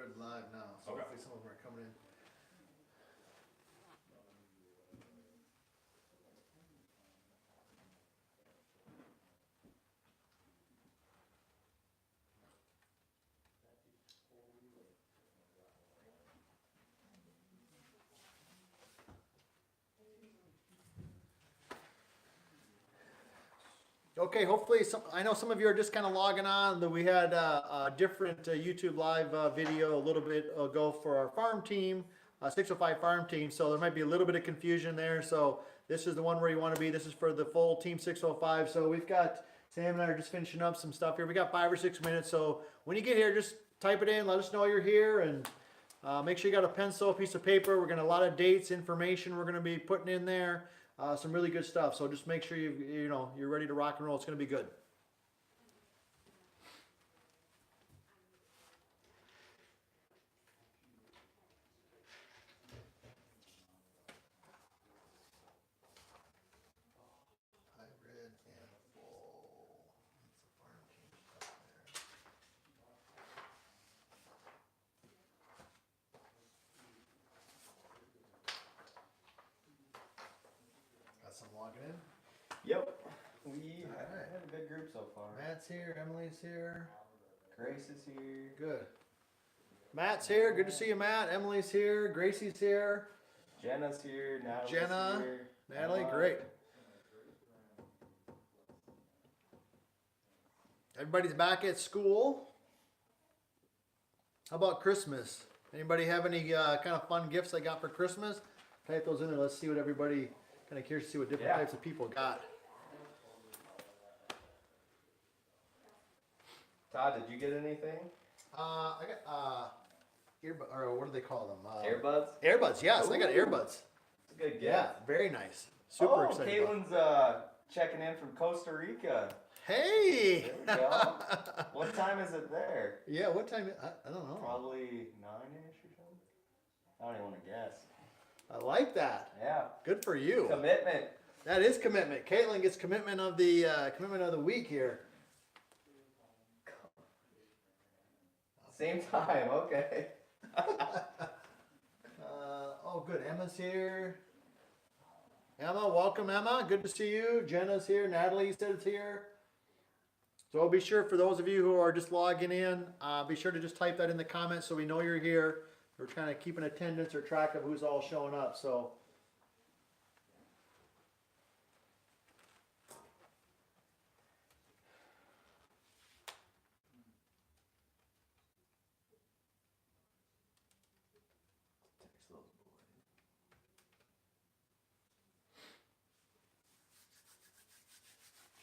started live now, so Okay. hopefully some of them are coming in. Okay, hopefully I know some of you are just kind of logging on. That we had a different YouTube live video a little bit ago for our farm team, 605 farm team. So there might be a little bit of confusion there. So this is the one where you want to be. This is for the full team 605. So we've got Sam and I are just finishing up some stuff here. We got 5 or 6 minutes. So when you get here, just type it in. Let us know you're here, and make sure you got a pencil, a piece of paper. We're gonna a lot of dates, information. We're gonna be putting in there. Some really good stuff. So just make sure you're ready to rock and roll. It's going to be good. Hybrid and full. That's the farm team stuff there. Got some logging in. Yep. We Alright. had a good group so far. Matt's here. Emily's here. Grace is here. Good. Matt's here. Good to see you, Matt. Emily's here. Gracie's here. Jenna's here. Natalie's Jenna, here. Natalie, Emma. great. Everybody's back at school. How about Christmas? Anybody have any kind of fun gifts they got for Christmas? Type those in there. Let's see what everybody, kind of curious to see what different Yeah. types of people got. Todd, did you get anything? I got earbud, or what do they call them? Earbuds? Earbuds. Yes, I got Ooh. earbuds. It's a good gift. Yeah, very nice. Super oh, excited. about Caitlin's checking in from Costa Rica. it. Hey. There we go. What time is it there? Yeah. What time? I don't know. Probably 9-ish or something. I don't even want to guess. I like that. Yeah. Good for you. Commitment. That is commitment. Caitlin gets commitment of the week here. Same time. Okay. Oh, good. Emma's here. Emma, welcome, Emma. Good to see you. Jenna's here. Natalie said it's here. So be sure, for those of you who are just logging in, be sure to just type that in the comments so we know you're here. We're trying to keep an attendance or track of who's all showing up. So.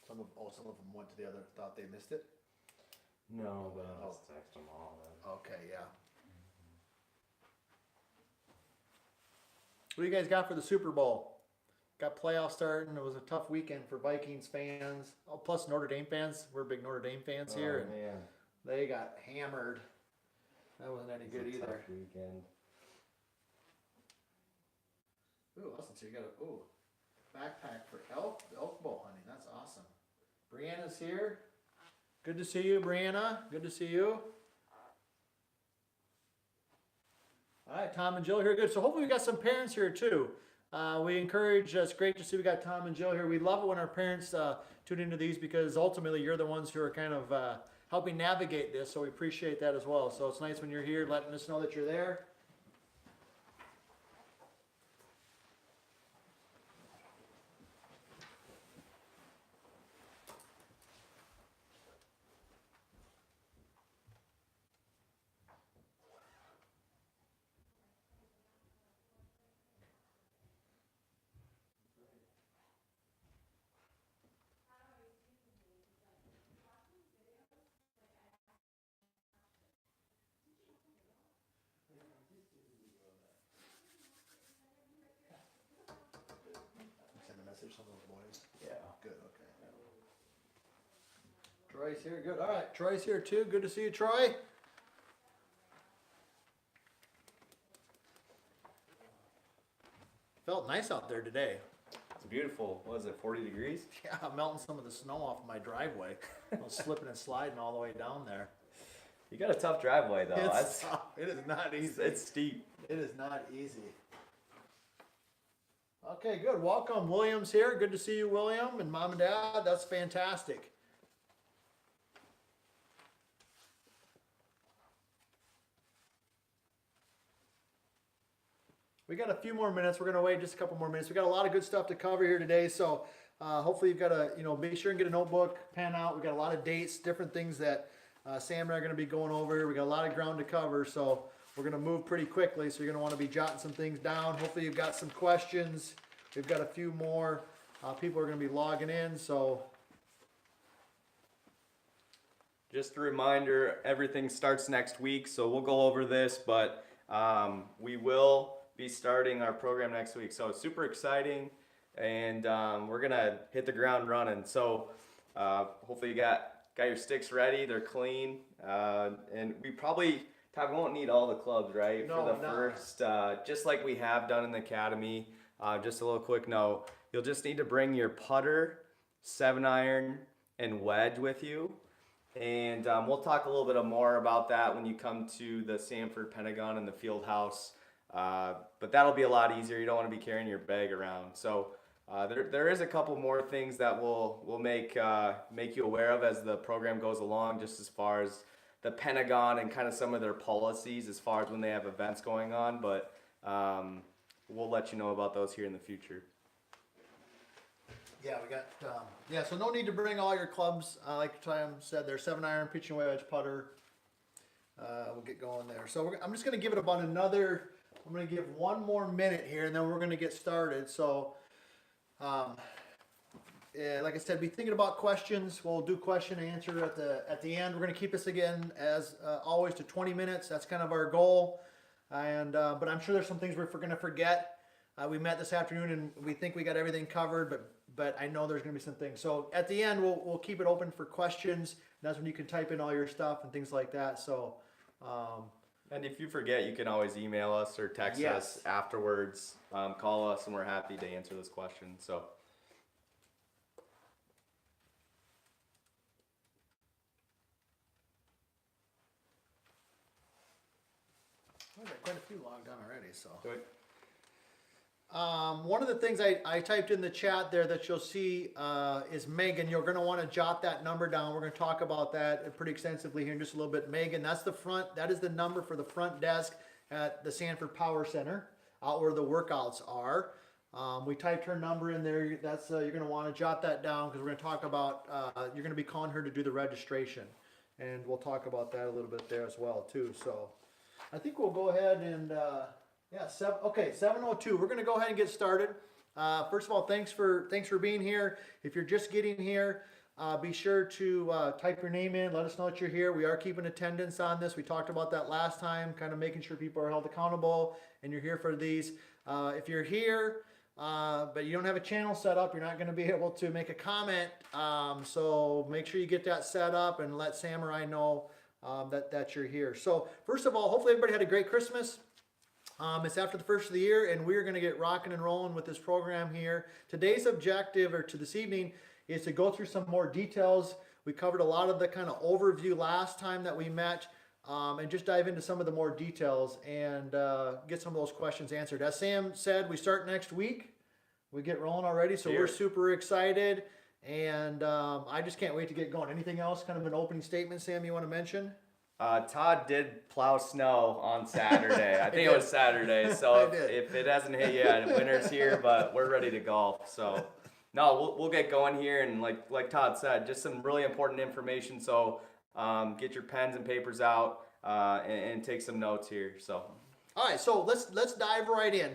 Some of them went to the other, thought they missed it. No, but I'll just text them all then. Okay, yeah. What do you guys got for the Super Bowl? Got playoffs starting. It was a tough weekend for Vikings fans. Oh, plus Notre Dame fans. We're big Notre Dame fans here, and Man. they got hammered. That wasn't any It's good a either. tough weekend. Ooh, Austin, so you got a backpack for elk bow hunting. That's awesome. Brianna's here. Good to see you, Brianna. Good to see you. All right, Tom and Jill here. Good. So hopefully we got some parents here too. We encourage, it's great to see we got Tom and Jill here. We love it when our parents tune into these, because ultimately you're the ones who are kind of helping navigate this. So we appreciate that as well. So it's nice when you're here letting us know that you're there. Send a message to some of those boys. Yeah. Good, okay. Troy's here, good. All right, Troy's here too. Good to see you, Troy. Felt nice out there today. It's beautiful. What is it, 40 degrees? Yeah, I'm melting some of the snow off my driveway. I was slipping and sliding all the way down there. You got a tough driveway though. It's tough. It is not easy. It's steep. It is not easy. Okay, good. Welcome, William's here. Good to see you, William, and Mom and Dad. That's fantastic. We got a few more minutes. We're going to wait just a couple more minutes. We got a lot of good stuff to cover here today. So hopefully you've got to, be sure and get a notebook, pen out. We got a lot of dates, different things that Sam and I are going to be going over. We got a lot of ground to cover. So we're going to move pretty quickly. So you're going to want to be jotting some things down. Hopefully you've got some questions. We've got a few more people are going to be logging in. So Just a reminder, everything starts next week, so we'll go over this, but we will be starting our program next week. So it's super exciting, and we're gonna hit the ground running. So hopefully you got your sticks ready, they're clean, and we probably, Todd, we won't need all the clubs, right? No, For the no. first, just like we have done in the academy. Just a little quick note, you'll just need to bring your putter, 7-iron, and wedge with you. And we'll talk a little bit more about that when you come to the Sanford Pentagon and the field house. But that'll be a lot easier. You don't want to be carrying your bag around. So there is a couple more things that we'll make you aware of as the program goes along, just as far as the Pentagon and kind of some of their policies as far as when they have events going on. But we'll let you know about those here in the future. yeah, we got, so no need to bring all your clubs. Like Tom said, there's 7-iron, pitching wedge, putter. We'll get going there. So I'm just going to give it about I'm going to give one more minute here, and then we're going to get started. So, like I said, be thinking about questions. We'll do question and answer at the end. We're going to keep this again, as always, to 20 minutes. That's kind of our goal. And but I'm sure there's some things we're going to forget. We met this afternoon, and we think we got everything covered, but I know there's going to be some things. So at the end, we'll keep it open for questions. That's when you can type in all your stuff and things like that. So. And if you forget, you can always email us or text Yes. us afterwards. Call us, and we're happy to answer those questions. So. Well, got quite a few logged on already, so. Good. One of the things I typed in the chat there that you'll see is Megan. You're going to want to jot that number down. We're going to talk about that pretty extensively here in just a little bit. Megan, that is the number for the front desk at the Sanford Power Center, out where the workouts are. We typed her number in there. You're going to want to jot that down, because we're going to talk about, you're going to be calling her to do the registration. And we'll talk about that a little bit there as well too. So I think we'll go ahead and, 7:02. We're going to go ahead and get started. First of all, thanks for being here. If you're just getting here, be sure to type your name in. Let us know that you're here. We are keeping attendance on this. We talked about that last time, kind of making sure people are held accountable, and you're here for these. If you're here, but you don't have a channel set up, you're not going to be able to make a comment. So make sure you get that set up and let Sam or I know that you're here. So first of all, hopefully everybody had a great Christmas. It's after the first of the year, and we're going to get rocking and rolling with this program here. Today's objective, or to this evening, is to go through some more details. We covered a lot of the kind of overview last time that we met, and just dive into some of the more details and get some of those questions answered. As Sam said, we start next week. We get rolling already, so we're super excited, and I just can't wait to get going. Anything else, kind of an opening statement, Sam, you want to mention? Todd did plow snow on Saturday. I think it was Saturday. So if it hasn't hit yet, winter's here, but we're ready to golf. So no, we'll get going here. And like Todd said, just some really important information. So get your pens and papers out and take some notes here. So. All right, so let's dive right in.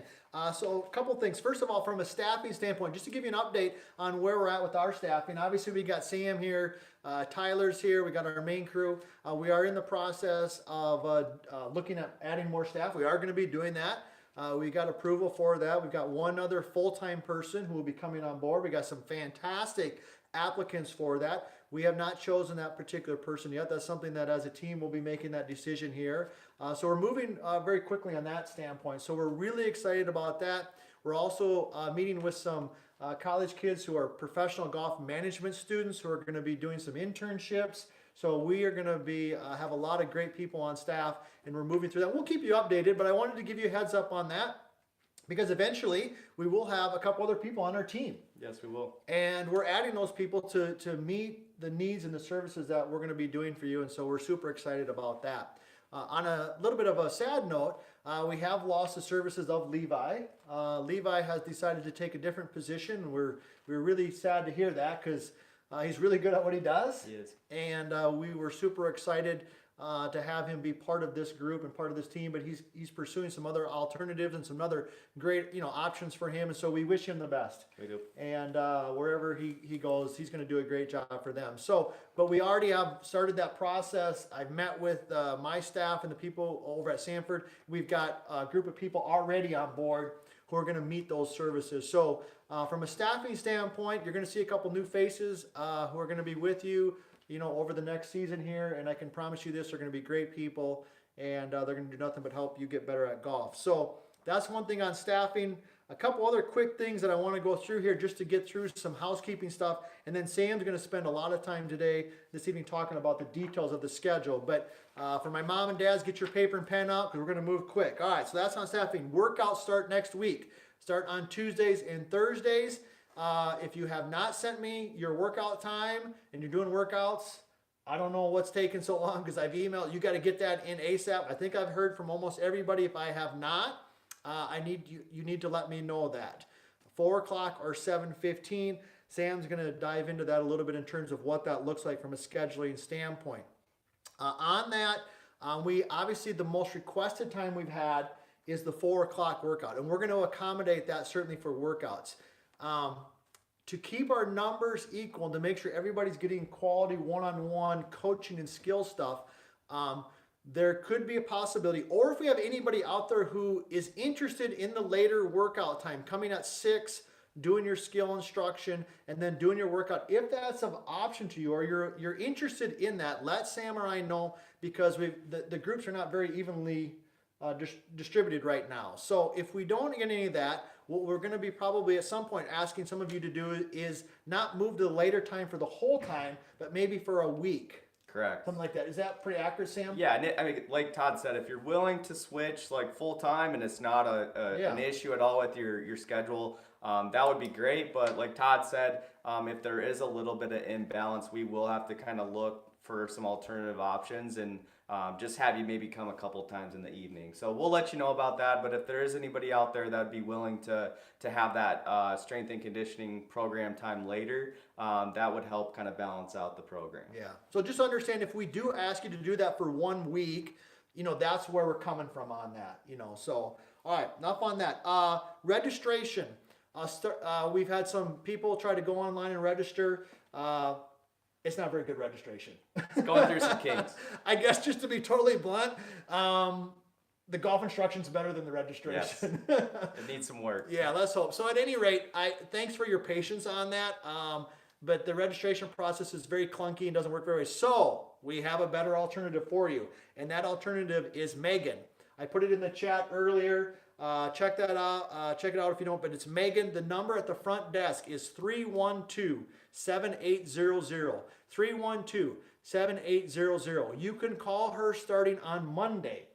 So a couple things. First of all, from a staffing standpoint, just to give you an update on where we're at with our staffing. Obviously, we got Sam here, Tyler's here, we got our main crew. We are in the process of looking at adding more staff. We are going to be doing that. We got approval for that. We've got one other full-time person who will be coming on board. We got some fantastic applicants for that. We have not chosen that particular person yet. That's something that as a team we'll be making that decision here. So we're moving very quickly on that standpoint. So we're really excited about that. We're also meeting with some college kids who are professional golf management students who are going to be doing some internships. So we are going to be have a lot of great people on staff, and we're moving through that. We'll keep you updated, but I wanted to give you a heads up on that because eventually we will have a couple other people on our team. Yes, we will. And we're adding those people to meet the needs and the services that we're going to be doing for you. And so we're super excited about that. On a little bit of a sad note, we have lost the services of Levi. Levi has decided to take a different position. We're really sad to hear that because he's really good at what he does. He is. And we were super excited to have him be part of this group and part of this team, but he's pursuing some other alternatives and some other great options for him, and so we wish him the best. We do. And wherever he goes, he's going to do a great job for them. So, but we already have started that process. I've met with my staff and the people over at Sanford. We've got a group of people already on board who are going to meet those services. So from a staffing standpoint, you're going to see a couple new faces who are going to be with you over the next season here, and I can promise you this, they're going to be great people, and they're going to do nothing but help you get better at golf. So that's one thing on staffing. A couple other quick things that I want to go through here just to get through some housekeeping stuff, and then Sam's going to spend a lot of time this evening talking about the details of the schedule. But for my mom and dads, get your paper and pen out because we're going to move quick. All right, so that's on staffing. Workouts start next week. Start on Tuesdays and Thursdays. If you have not sent me your workout time and you're doing workouts, I don't know what's taking so long because I've emailed. You got to get that in ASAP. I think I've heard from almost everybody. If I have not, you need to let me know that. 4 o'clock or 7:15. Sam's going to dive into that a little bit in terms of what that looks like from a scheduling standpoint. On that, we obviously the most requested time we've had is the 4 o'clock workout, and we're going to accommodate that certainly for workouts. To keep our numbers equal and to make sure everybody's getting quality one-on-one coaching and skill stuff, there could be a possibility, or if we have anybody out there who is interested in the later workout time, coming at 6, doing your skill instruction, and then doing your workout, if that's an option to you or you're interested in that, let Sam or I know because the groups are not very evenly distributed right now. So if we don't get any of that, what we're going to be probably at some point asking some of you to do is not move to the later time for the whole time, but maybe for a week. Correct. Something like that. Is that pretty accurate, Sam? Yeah, and I mean, like Todd said, if you're willing to switch like full time and it's not an issue at all with your schedule, that would be great. But like Todd said, if there is a little bit of imbalance, we will have to kind of look for some alternative options and just have you maybe come a couple times in the evening. So we'll let you know about that. But if there is anybody out there that would be willing to have that strength and conditioning program time later, that would help kind of balance out the program. Yeah. So just understand if we do ask you to do that for 1 week, that's where we're coming from on that, So, all right, enough on that. Registration. We've had some people try to go online and register. It's not very good registration. It's going through some kinks. I guess just to be totally blunt, the golf instruction's better than the registration. Yes. It needs some work. Yeah, let's hope. So at any rate, thanks for your patience on that. But the registration process is very clunky and doesn't work very well. So we have a better alternative for you. And that alternative is Megan. I put it in the chat earlier. Check that out. Check it out if you don't. But it's Megan. The number at the front desk is 312-7800. 312-7800. You can call her starting on Monday.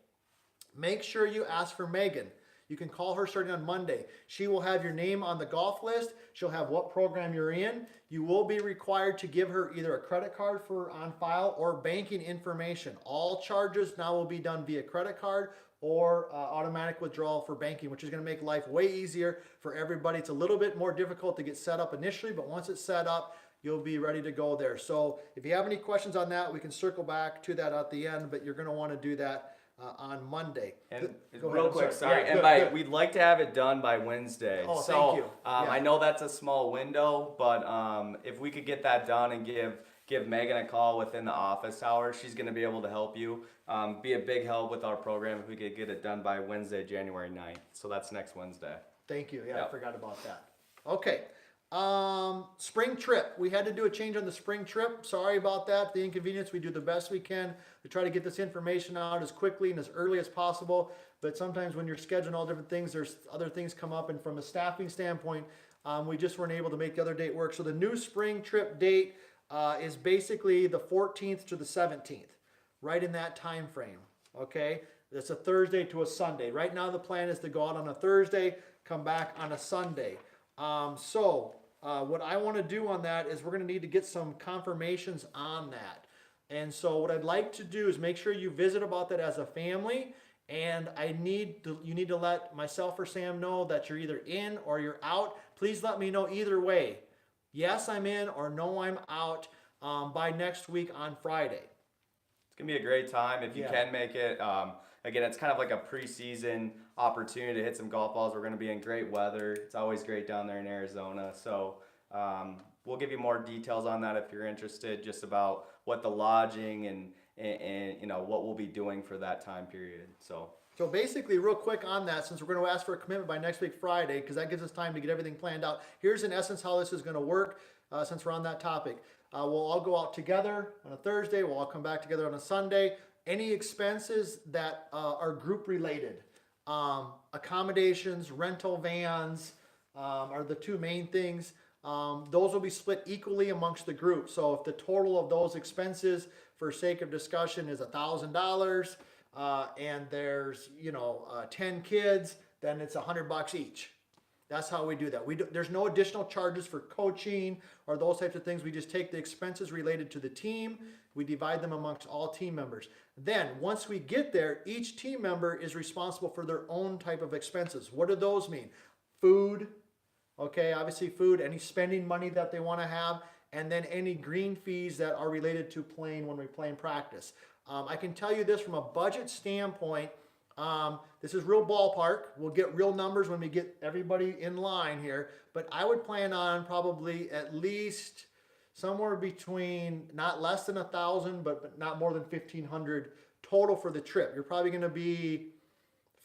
Make sure you ask for Megan. You can call her starting on Monday. She will have your name on the golf list. She'll have what program you're in. You will be required to give her either a credit card on file or banking information. All charges now will be done via credit card or automatic withdrawal for banking, which is going to make life way easier for everybody. It's a little bit more difficult to get set up initially, but once it's set up, you'll be ready to go there. So if you have any questions on that, we can circle back to that at the end, but you're going to want to do that on Monday. And Go real ahead, quick, sorry. sorry. Yeah, and we'd like to have it done by Wednesday. Oh, so, thank you. I know that's a small window, but if we could get that done and give Megan a call within the office hours, she's going to be able to help you. Be a big help with our program if we could get it done by Wednesday, January 9th. So that's next Wednesday. Thank you. Yeah, Yep. I forgot about that. Okay. Spring trip. We had to do a change on the spring trip. Sorry about that. The inconvenience. We do the best we can to try to get this information out as quickly and as early as possible. But sometimes when you're scheduling all different things, there's other things come up. And from a staffing standpoint, we just weren't able to make the other date work. So the new spring trip date is basically the 14th to the 17th, right in that time frame. Okay, it's a Thursday to a Sunday. Right now, the plan is to go out on a Thursday, come back on a Sunday. What I want to do on that is we're going to need to get some confirmations on that. And so what I'd like to do is make sure you visit about that as a family. And you need to let myself or Sam know that you're either in or you're out. Please let me know either way. Yes, I'm in, or no, I'm out, by next week on Friday. It's gonna be a great time if you Yeah. can make it. Again, it's kind of like a preseason opportunity to hit some golf balls. We're gonna be in great weather. It's always great down there in Arizona. So we'll give you more details on that if you're interested, just about what the lodging and you know what we'll be doing for that time period. So basically, real quick on that, since we're going to ask for a commitment by next week Friday, because that gives us time to get everything planned out. Here's in essence how this is going to work. Since we're on that topic, we'll all go out together on a Thursday. We'll all come back together on a Sunday. Any expenses that are group related, accommodations, rental vans, are the two main things. Those will be split equally amongst the group. So if the total of those expenses, for sake of discussion, is $1,000, and there's 10 kids, then it's $100 each. That's how we do that. There's no additional charges for coaching or those types of things. We just take the expenses related to the team. We divide them amongst all team members. Then once we get there, each team member is responsible for their own type of expenses. What do those mean? Food, okay, obviously food, any spending money that they want to have, and then any green fees that are related to playing when we play in practice. I can tell you this from a budget standpoint. This is real ballpark. We'll get real numbers when we get everybody in line here. But I would plan on probably at least somewhere between not less than 1,000, but not more than 1,500 total for the trip. You're probably going to be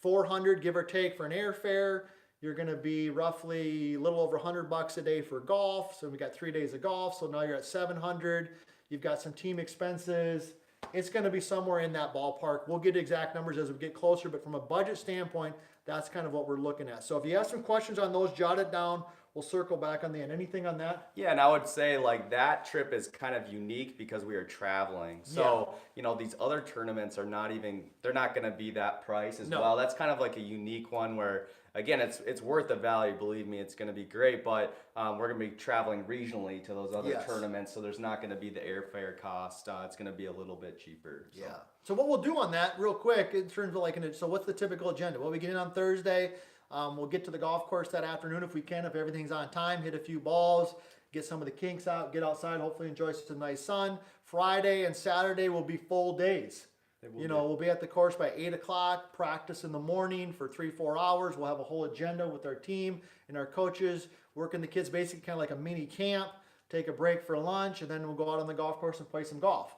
400, give or take, for an airfare. You're going to be roughly a little over $100 a day for golf. So we got 3 days of golf. So now you're at 700. You've got some team expenses. It's going to be somewhere in that ballpark. We'll get exact numbers as we get closer, but from a budget standpoint, that's kind of what we're looking at. So if you have some questions on those, jot it down. We'll circle back on the end. Anything on that? Yeah, and I would say like that trip is kind of unique because we are traveling. So, these other tournaments are they're not going to be that price as well. That's kind of like a unique one where, again, it's worth the value. Believe me, it's going to be great. But we're going to be traveling regionally to those other tournaments, so there's not going to be the airfare cost. It's going to be a little bit cheaper. So. Yeah. So what we'll do on that, real quick, in terms of so what's the typical agenda? Well, we get in on Thursday. We'll get to the golf course that afternoon if we can, if everything's on time, hit a few balls, get some of the kinks out, get outside, hopefully enjoy some nice sun. Friday and Saturday will be full days. We'll be at the course by 8 o'clock, practice in the morning for 3-4 hours. We'll have a whole agenda with our team and our coaches, working the kids basically kind of like a mini camp, take a break for lunch, and then we'll go out on the golf course and play some golf.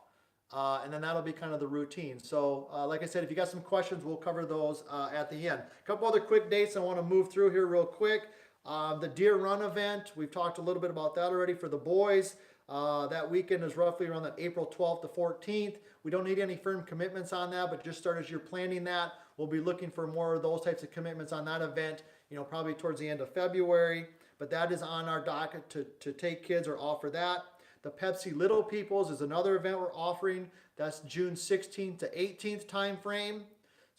And then that'll be kind of the routine. So like I said, if you got some questions, we'll cover those at the end. A couple other quick dates I want to move through here real quick. The Deer Run event, we've talked a little bit about that already for the boys. That weekend is roughly around that April 12th to 14th. We don't need any firm commitments on that, but just start as you're planning that. We'll be looking for more of those types of commitments on that event, probably towards the end of February. But that is on our docket to take kids or offer that. The Pepsi Little Peoples is another event we're offering. That's June 16th to 18th time frame.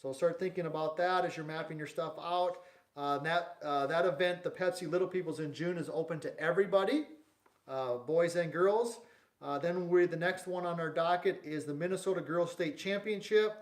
So start thinking about that as you're mapping your stuff out. That event, the Pepsi Little Peoples in June, is open to everybody, boys and girls. Then the next one on our docket is the Minnesota Girls State Championship,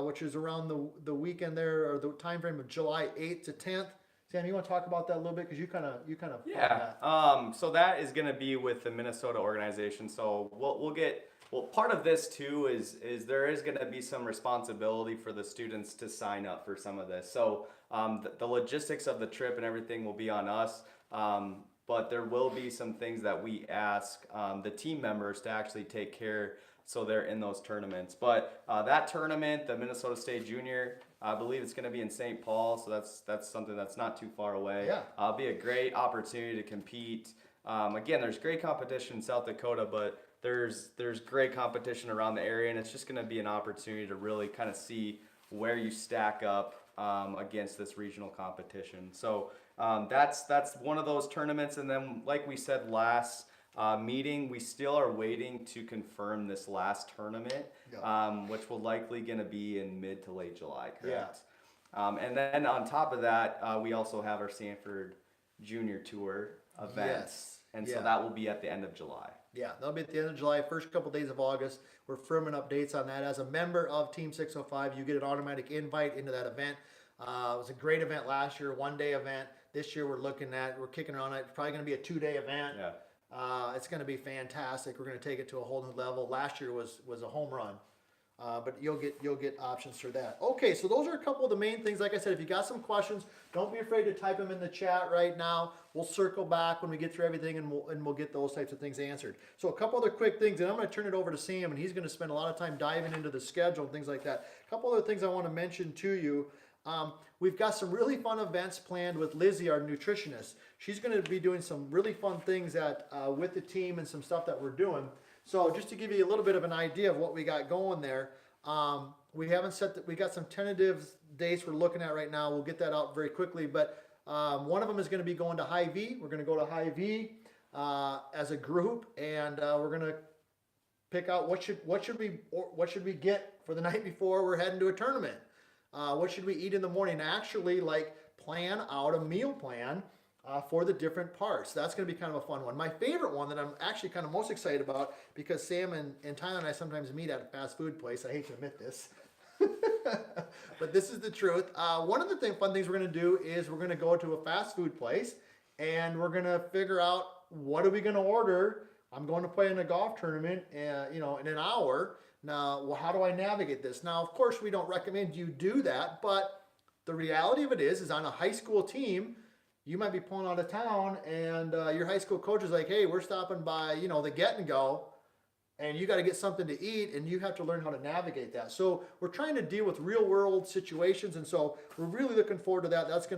which is around the weekend there, or the time frame of July 8th to 10th. Sam, you want to talk about that a little bit, because you kind of yeah. So that is going to be with the Minnesota organization. So we'll get part of this too is there is going to be some responsibility for the students to sign up for some of this. So the logistics of the trip and everything will be on us. But there will be some things that we ask the team members to actually take care, so they're in those tournaments. But that tournament, the Minnesota State Junior, I believe it's going to be in St. Paul, so that's something that's not too far away. Yeah. It'll be a great opportunity to compete. Again, there's great competition in South Dakota, but there's great competition around the area, and it's just going to be an opportunity to really kind of see where you stack up against this regional competition. So that's one of those tournaments. And then, like we said last meeting. We still are waiting to confirm this last tournament, which will likely going to be in mid to late July, correct? And then on top of that, we also have our Sanford Junior Tour events. And so that will be at the end of July. Yeah, that'll be at the end of July, first couple days of August. We're firming up dates on that. As a member of Team 605, you get an automatic invite into that event. It was a great event last year, 1-day event. This year we're kicking around it. It's probably going to be a 2-day event. Yeah. It's going to be fantastic. We're going to take it to a whole new level. Last year was a home run. But you'll get options for that. Okay, so those are a couple of the main things. Like I said, if you got some questions, don't be afraid to type them in the chat right now. We'll circle back when we get through everything, and we'll get those types of things answered. So a couple other quick things, and I'm going to turn it over to Sam, and he's going to spend a lot of time diving into the schedule and things like that. A couple other things I want to mention to you. We've got some really fun events planned with Lizzie, our nutritionist. She's going to be doing some really fun things with the team and some stuff that we're doing. So just to give you a little bit of an idea of what we got going there, we haven't we got some tentative dates we're looking at right now. We'll get that out very quickly, but one of them is going to be going to Hy-Vee. We're going to go to Hy-Vee as a group, and we're going to pick out what should we get for the night before we're heading to a tournament. What should we eat in the morning? Actually, like plan out a meal plan for the different parts. That's going to be kind of a fun one. My favorite one that I'm actually kind of most excited about, because Sam and Tyler and I sometimes meet at a fast food place. I hate to admit this, but this is the truth. One of the fun things we're going to do is we're going to go to a fast food place, and we're going to figure out what are we going to order. I'm going to play in a golf tournament, in an hour. Now, well, how do I navigate this? Now, of course, we don't recommend you do that, but the reality of it is on a high school team, you might be pulling out of town, and your high school coach is like, hey, we're stopping by, the Get and Go, and you got to get something to eat, and you have to learn how to navigate that. So we're trying to deal with real world situations, and so we're really looking forward to that. Those are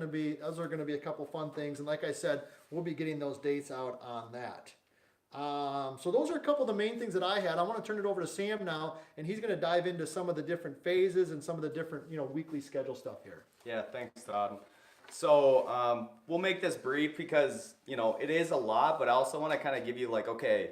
going to be a couple fun things, and like I said, we'll be getting those dates out on that. So those are a couple of the main things that I had. I want to turn it over to Sam now, and he's going to dive into some of the different phases and some of the different, weekly schedule stuff here. Yeah, thanks, Todd. So we'll make this brief because, it is a lot, but I also want to kind of give you okay,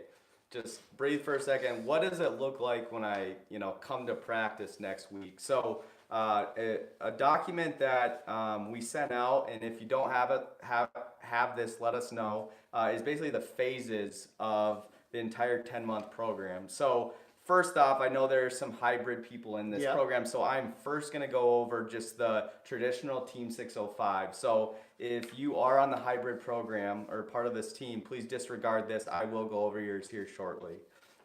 just breathe for a second. What does it look like when I, come to practice next week? So a document that we sent out, and if you don't have this, let us know, is basically the phases of the entire 10-month program. So first off, I know there's some hybrid people in this program, so I'm first going to go over just the traditional Team 605. So if you are on the hybrid program or part of this team, please disregard this. I will go over yours here shortly.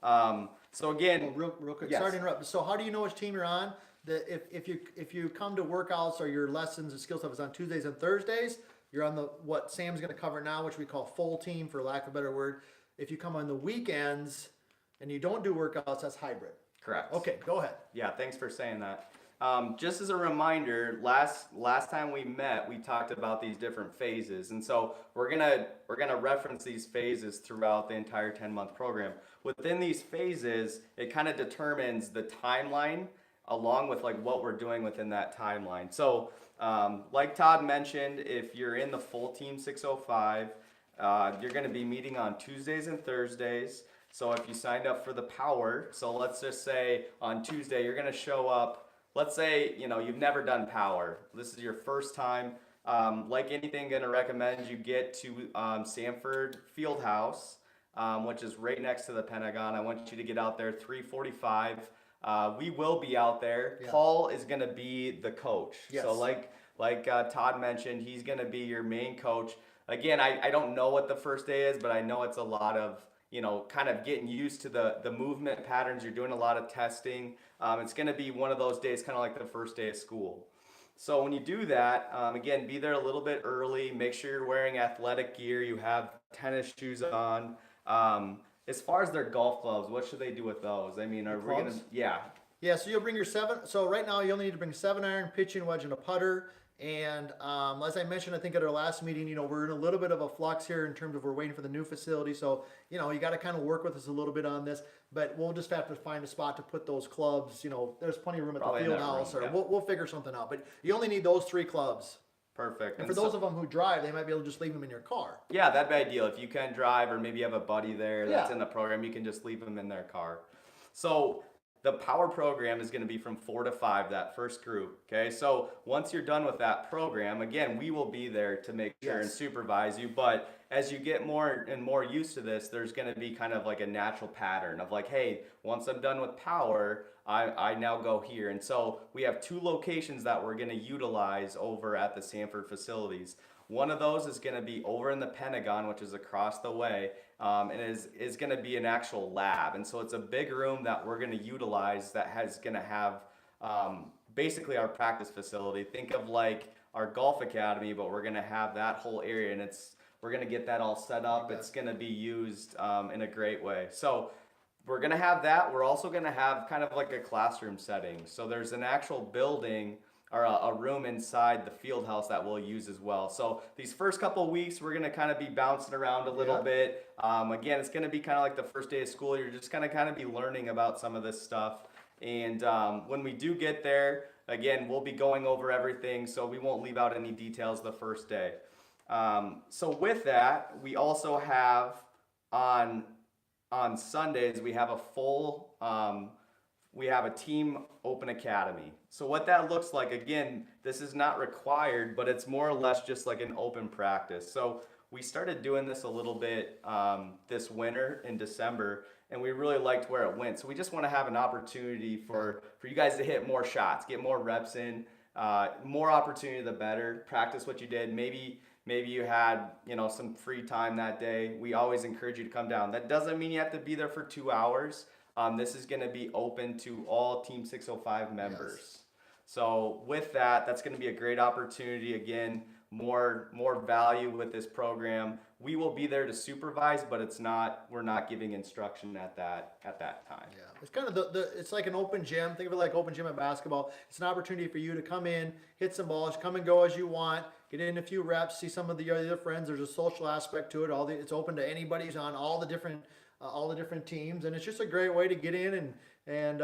So again, real quick, yes. Sorry to interrupt. So how do you know which team you're on? If you come to workouts or your lessons and skill stuff is on Tuesdays and Thursdays, you're on what Sam's going to cover now, which we call full team, for lack of a better word. If you come on the weekends and you don't do workouts, that's hybrid. Correct. Okay, go ahead. Yeah, thanks for saying that. Just as a reminder, last time we met, we talked about these different phases, and so we're gonna reference these phases throughout the entire 10-month program. Within these phases, it kind of determines the timeline along with what we're doing within that timeline. So, like Todd mentioned, if you're in the full Team 605, you're going to be meeting on Tuesdays and Thursdays. So if you signed up for the power, so let's just say on Tuesday you're going to show up. Let's say you've never done power. This is your first time. Like anything, going to recommend you get to Sanford Fieldhouse, which is right next to the Pentagon. I want you to get out there 3:45. We will be out there. Yeah. Paul is going to be the coach. Yes. So like Todd mentioned, he's going to be your main coach. Again, I don't know what the first day is, but I know it's a lot of, kind of getting used to the movement patterns. You're doing a lot of testing. It's going to be one of those days, kind of like the first day of school. So when you do that, again, be there a little bit early. Make sure you're wearing athletic gear. You have tennis shoes on. As far as their golf clubs, what should they do with those? I mean, are we gonna? Yeah. Yeah. So you'll bring your 7. So right now you only need to bring 7-iron, pitching wedge, and a putter. And as I mentioned, I think at our last meeting, we're in a little bit of a flux here in terms of we're waiting for the new facility. So you got to kind of work with us a little bit on this. But we'll just have to find a spot to put those clubs. There's plenty of room at the field house, or we'll figure something out. But you only need those 3 clubs. Perfect. And for those of them who drive, they might be able to just leave them in your car. Yeah, that'd be ideal. If you can drive, or maybe you have a buddy there that's Yeah. in the program, you can just leave them in their car. So the power program is going to be from 4 to 5, that first group. Okay, so once you're done with that program, again, we will be there to make sure and Yes. supervise you. But as you get more and more used to this, there's going to be kind of like a natural pattern of like, hey, once I'm done with power, I now go here. And so we have 2 locations that we're going to utilize over at the Sanford facilities. One of those is going to be over in the Pentagon, which is across the way, and is going to be an actual lab. And so it's a big room that we're going to utilize that has going to have basically our practice facility. Think of like our golf academy, but we're going to have that whole area, and we're going to get that all set up. It's going to be used in a great way. So we're going to have that. We're also going to have kind of like a classroom setting. So there's an actual building or a room inside the field house that we'll use as well. So these first couple of weeks, we're going to kind of be bouncing around a little bit. Again, it's going to be kind of like the first day of school. You're just going to kind of be learning about some of this stuff. And when we do get there, again, we'll be going over everything. So we won't leave out any details the first day. So with that, we also have on Sundays, we have a full, we have a team open academy. So what that looks like, again, this is not required, but it's more or less just like an open practice. So we started doing this a little bit this winter in December, and we really liked where it went. So we just want to have an opportunity for you guys to hit more shots, get more reps in, more opportunity the better. Practice what you did. Maybe you had, some free time that day. We always encourage you to come down. That doesn't mean you have to be there for 2 hours. This is going to be open to all Team 605 members. Yes. So with that, that's going to be a great opportunity. Again, more value with this program. We will be there to supervise, but we're not giving instruction at that time. Yeah, it's kind of it's like an open gym. Think of it like open gym at basketball. It's an opportunity for you to come in, hit some balls, come and go as you want, get in a few reps, see some of the other friends. There's a social aspect to it. It's open to anybody who's on all the different teams, and it's just a great way to get in and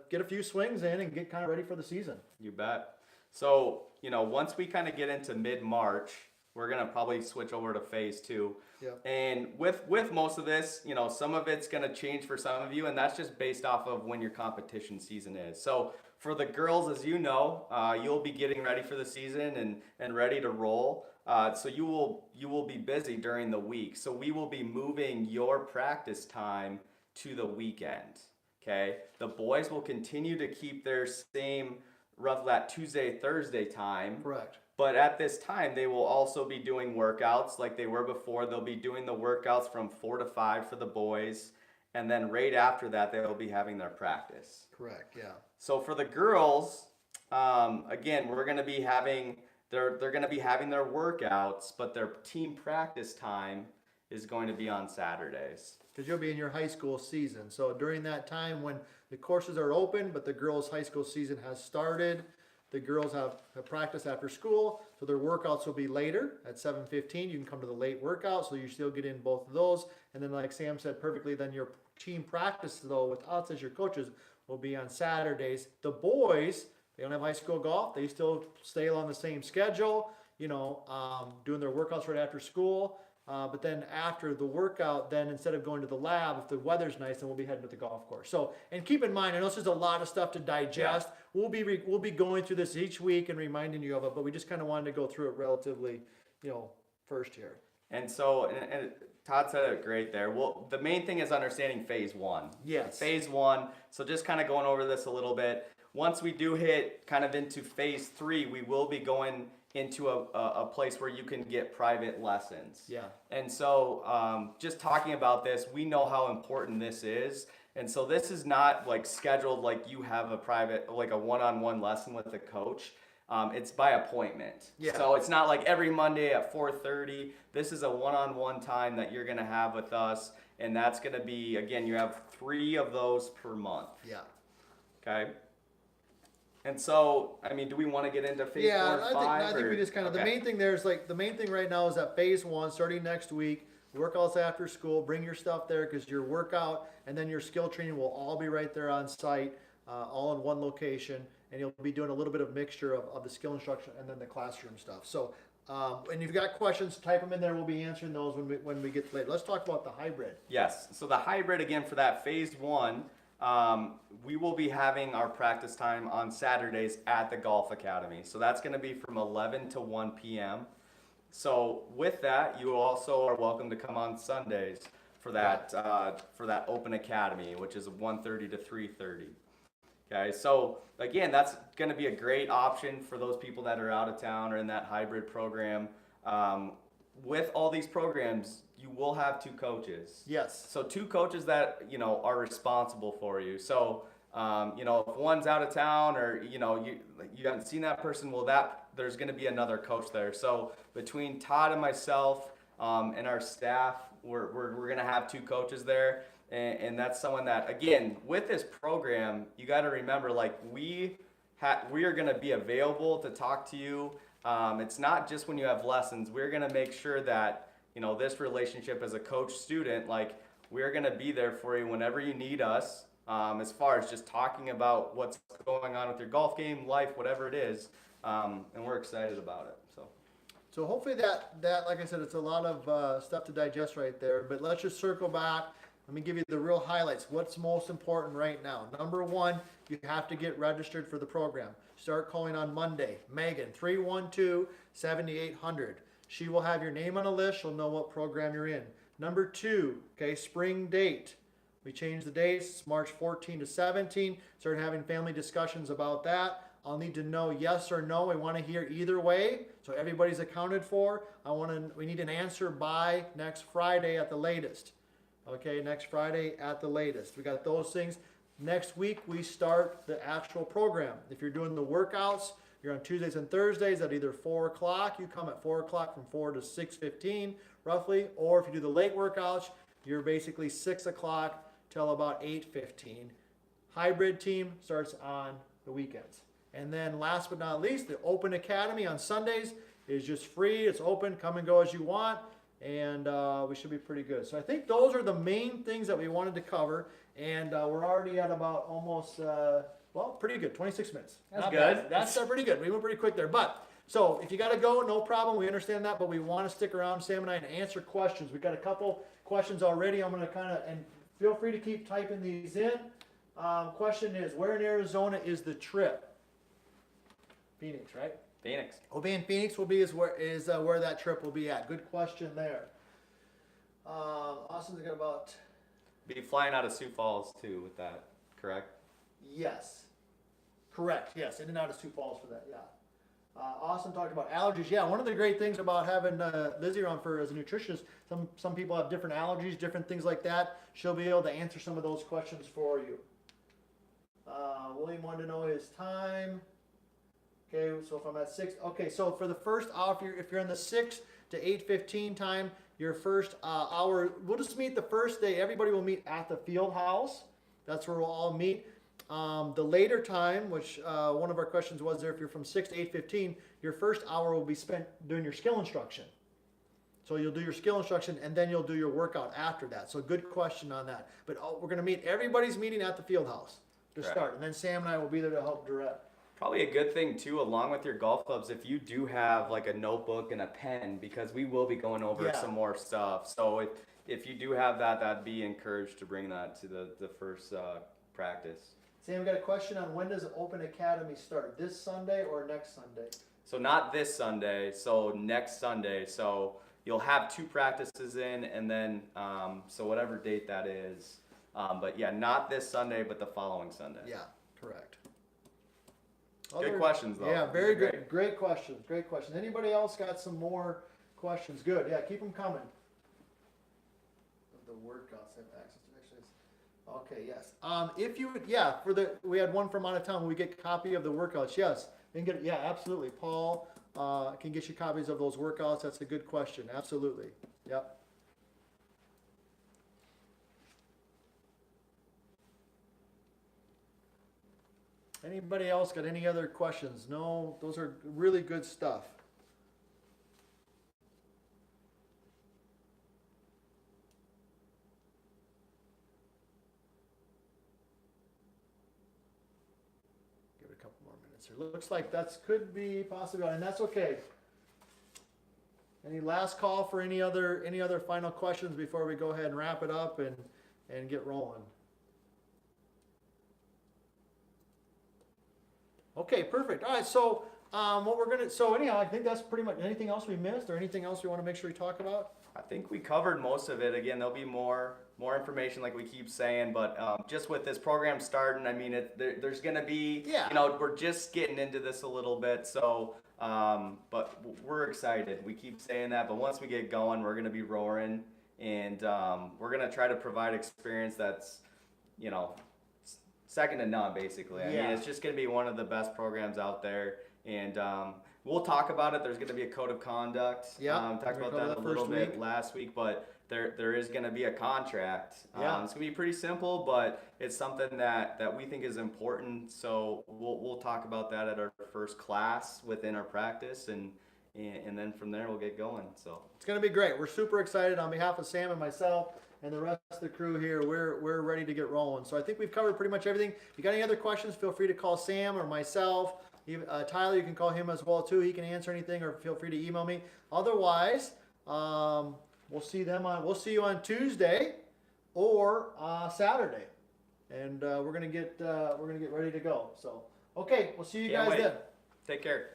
get a few swings in and get kind of ready for the season. You bet. So, once we kind of get into mid-March, we're going to probably switch over to phase 2. Yep. And with most of this, some of it's going to change for some of you, and that's just based off of when your competition season is. So for the girls, as you'll be getting ready for the season and ready to roll. So you will be busy during the week. So we will be moving your practice time to the weekend. Okay. The boys will continue to keep their same roughly that Tuesday, Thursday time. Correct. But at this time, they will also be doing workouts like they were before. They'll be doing the workouts from 4 to 5 for the boys. And then right after that, they'll be having their practice. Correct. Yeah. So for the girls, again, we're going to be having they're going to be having their workouts, but their team practice time is going to be on Saturdays. Because you'll be in your high school season. So during that time when the courses are open, but the girls' high school season has started, the girls have practice after school, so their workouts will be later at 7:15. You can come to the late workout, so you still get in both of those. And then like Sam said perfectly, then your team practice, though, with us as your coaches, will be on Saturdays. The boys, they don't have high school golf. They still stay on the same schedule, doing their workouts right after school. But then after the workout, then instead of going to the lab, if the weather's nice, then we'll be heading to the golf course. So, and keep in mind, I know this is a lot of stuff to digest. Yeah. We'll be going through this each week and reminding you of it, but we just kind of wanted to go through it relatively, first here. And so, and Todd said it great there. Well, the main thing is understanding phase 1. Yes. Phase 1. So just kind of going over this a little bit. Once we do hit kind of into phase 3, we will be going into a place where you can get private lessons. Yeah. And so just talking about this, we know how important this is. And so this is not like scheduled like you have a private, like a one-on-one lesson with a coach. It's by appointment. Yeah. So it's not like every Monday at 4:30. This is a one-on-one time that you're going to have with us. And that's going to be, again, you have 3 of those per month. Yeah. Okay. And so, do we want to get into phase 4 and 5? I think we just kind of, okay. The main thing there is the main thing right now is that phase 1, starting next week, workouts after school, bring your stuff there because your workout and then your skill training will all be right there on site, all in one location. And you'll be doing a little bit of mixture of the skill instruction and then the classroom stuff. So And if you've got questions, type them in there. We'll be answering those when we get later. Let's talk about the hybrid. Yes. So the hybrid, again, for that phase one, we will be having our practice time on Saturdays at the Golf Academy. So that's going to be from 11 to 1 p.m. So with that, you also are welcome to come on Sundays for that open academy, which is 1:30 to 3:30. Okay, so again, that's going to be a great option for those people that are out of town or in that hybrid program. With all these programs, you will have two coaches. Yes. So two coaches that are responsible for you. So if one's out of town or you haven't seen that person, well, there's going to be another coach there. So between Todd and myself and our staff, we're going to have two coaches there. And that's someone that, again, with this program, you got to remember, like, we are going to be available to talk to you. It's not just when you have lessons. We're going to make sure that, this relationship as a coach-student, like, we're going to be there for you whenever you need us, as far as just talking about what's going on with your golf game, life, whatever it is. And we're excited about it. So hopefully that, like I said, it's a lot of stuff to digest right there. But let's just circle back. Let me give you the real highlights. What's most important right now? Number one, you have to get registered for the program. Start calling on Monday. Megan, 312-7800. She will have your name on a list. She'll know what program you're in. Number two, okay, spring date. We changed the dates. It's March 14 to 17. Start having family discussions about that. I'll need to know yes or no. We want to hear either way, so everybody's accounted for. We need an answer by next Friday at the latest. Okay, next Friday at the latest. We got those things. Next week, we start the actual program. If you're doing the workouts, you're on Tuesdays and Thursdays at either 4 o'clock. You come at 4 o'clock from 4 to 6:15, roughly. Or if you do the late workouts, you're basically 6 o'clock till about 8:15. Hybrid team starts on the weekends. And then last but not least, the Open Academy on Sundays is just free. It's open. Come and go as you want. And we should be pretty good. So I think those are the main things that we wanted to cover. And we're already at about almost, pretty good, 26 minutes. That's Not good. bad. That's pretty good. We went pretty quick there. But, so if you got to go, no problem. We understand that. But we want to stick around, Sam and I, and answer questions. We've got a couple questions already. I'm going to and feel free to keep typing these in. Question is, where in Arizona is the trip? Phoenix, right? Phoenix. Will be in Phoenix. Will be where that trip will be at. Good question there. Austin's got about. Be flying out of Sioux Falls too with that, correct? Yes, correct. Yes, in and out of Sioux Falls for that. Yeah. Austin talked about allergies. Yeah, one of the great things about having Lizzie around as a nutritionist, some people have different allergies, different things like that. She'll be able to answer some of those questions for you. William wanted to know his time. Okay, so if I'm at 6, okay, so for the first hour, if you're in the 6 to 8:15 time, your first hour, we'll just meet the first day. Everybody will meet at the field house. That's where we'll all meet. The later time, which one of our questions was there, if you're from 6 to 8:15, your first hour will be spent doing your skill instruction. So you'll do your skill instruction and then you'll do your workout after that. So good question on that. But we're going to meet, everybody's meeting at the field house to start. And then Sam and I will be there to help direct. Probably a good thing too, along with your golf clubs, if you do have like a notebook and a pen, because we will be going over some more stuff. So if you do have that, that'd be encouraged to bring that to the first practice. Sam, we got a question on when does Open Academy start? This Sunday or next Sunday? So not this Sunday, so next Sunday. So you'll have 2 practices in, and then so whatever date that is. But yeah, not this Sunday, but the following Sunday. Yeah, correct. Good questions, though. Yeah, very good. Great questions. Great questions. Anybody else got some more questions? Good. Yeah, keep them coming. The workouts have access to exercise. Okay, yes. If you would, we had one from out of town. We get a copy of the workouts. Yes, and get. Yeah, absolutely. Paul can get you copies of those workouts. That's a good question. Absolutely. Yep. Anybody else got any other questions? No, those are really good stuff. Give it a couple more minutes here. Looks like that could be possible, and that's okay. Any last call for any other final questions before we go ahead and wrap it up and get rolling? Okay, perfect. All right, so so anyhow, I think that's pretty much, anything else we missed or anything else we want to make sure we talk about? I think we covered most of it. Again, there'll be more information like we keep saying, but just with this program starting, I mean, there's going to be, Yeah. you know, we're just getting into this a little bit, so, but we're excited. We keep saying that, but once we get going, we're going to be roaring, and we're going to try to provide experience that's, you know, second to none, basically. I mean, Yeah. it's just going to be one of the best programs out there, and we'll talk about it. There's going to be a code of conduct. Yeah, Talked we about covered that that a little first bit week. last week, but there is going to be a contract. Yeah. It's going to be pretty simple, but it's something that we think is important. So we'll talk about that at our first class within our practice, and then from there we'll get going. So It's going to be great. We're super excited on behalf of Sam and myself and the rest of the crew here. We're ready to get rolling. So I think we've covered pretty much everything. If you got any other questions, feel free to call Sam or myself. Tyler, you can call him as well too. He can answer anything, or feel free to email me. Otherwise, we'll see you on Tuesday or Saturday, and we're gonna get ready to go. So okay, we'll see you Can't guys wait. then. Take care.